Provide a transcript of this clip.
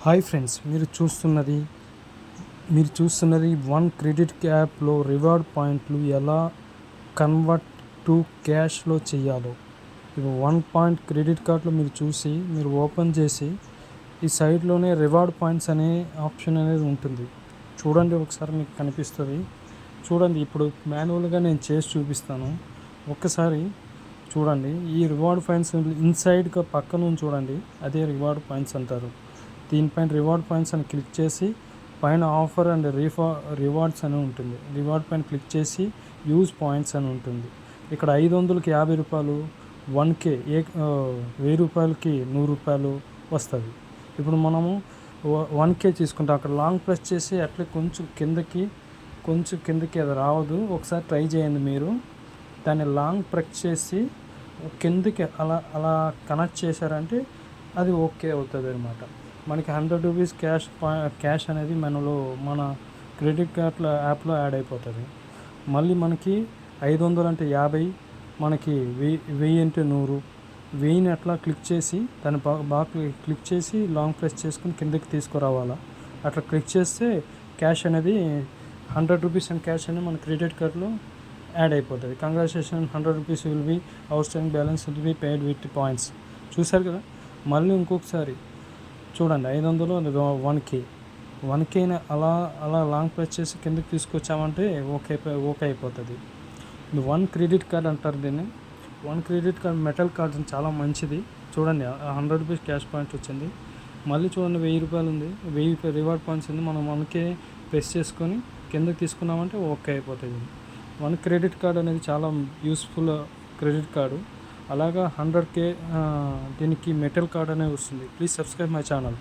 Hi friends, మీరు చూస్తున్నది one credit యాప్లో రివార్డ్ పాయింట్లు ఎలా కన్వర్ట్ టు క్యాష్లో చేయాలో. ఇప్పుడు 1 పాయింట్ క్రెడిట్ కార్డులో మీరు ఓపెన్ చేసి ఈ సైడ్లోనే రివార్డ్ పాయింట్స్ అనే ఆప్షన్ అనేది ఉంటుంది. చూడండి, ఒకసారి మీకు కనిపిస్తుంది. చూడండి, ఇప్పుడు మాన్యువల్గా నేను చేసి చూపిస్తాను. ఒక్కసారి చూడండి. ఈ రివార్డ్ పాయింట్స్ ఇన్సైడ్గా పక్కన చూడండి, అదే రివార్డ్ పాయింట్స్ అంటారు. దీనిపైన రివార్డ్ పాయింట్స్ అని క్లిక్ చేసి పైన ఆఫర్ అండ్ రివార్డ్స్ అని ఉంటుంది. రివార్డ్ పైన క్లిక్ చేసి యూజ్ పాయింట్స్ అని ఉంటుంది. ఇక్కడ 500కి 50 రూపాయలు, 1K 1000 రూపాయలకి 100 రూపాయలు వస్తుంది. ఇప్పుడు మనము 1K తీసుకుంటాం. అక్కడ లాంగ్ ప్రెస్ చేసి అట్లా కొంచెం కిందకి అది రావద్దు. ఒకసారి ట్రై చేయండి. మీరు దాన్ని లాంగ్ ప్రెస్ చేసి కిందకి అలా కనెక్ట్ చేశారంటే అది ఓకే అవుతుంది అనమాట. మనకి 100 రూపీస్ క్యాష్ అనేది మన క్రెడిట్ కార్డ్ యాప్లో యాడ్ అయిపోతుంది. మళ్ళీ మనకి 500 అంటే 50, మనకి 1000 అంటే 100. 1000ని అట్లా క్లిక్ చేసి దాన్ని బాగా క్లిక్ చేసి లాంగ్ ప్రెస్ చేసుకుని కిందకి తీసుకురావాలా. అట్లా క్లిక్ చేస్తే క్యాష్ అనేది 100 రూపీస్ అండ్ క్యాష్ అనేది మన క్రెడిట్ కార్డులో యాడ్ అయిపోతుంది. Congratulation, 100 rupees will be out standing balance will be paid with points. చూసారు కదా. మళ్ళీ ఇంకొకసారి చూడండి, 500 1Kని అలా లాంగ్ ప్రెస్ చేసి కిందకి తీసుకొచ్చామంటే ఓకే అయిపోతుంది. ఇది 1 క్రెడిట్ కార్డ్ అంటారు దీన్ని. 1 క్రెడిట్ కార్డ్ మెటల్ కార్డ్ చాలా మంచిది. చూడండి, 100 రూపీస్ క్యాష్ పాయింట్ వచ్చింది. మళ్ళీ చూడండి, 1000 రూపాయలు ఉంది, 1000 రివార్డ్ పాయింట్స్ ఉంది. మనం 1K ప్రెస్ చేసుకొని కిందకి తీసుకున్నామంటే ఓకే అయిపోతుంది. 1 క్రెడిట్ కార్డ్ అనేది చాలా యూస్ఫుల్ క్రెడిట్ కార్డు. అలాగా 100K దీనికి మెటల్ కార్డ్ అనేది వస్తుంది. Please subscribe my channel.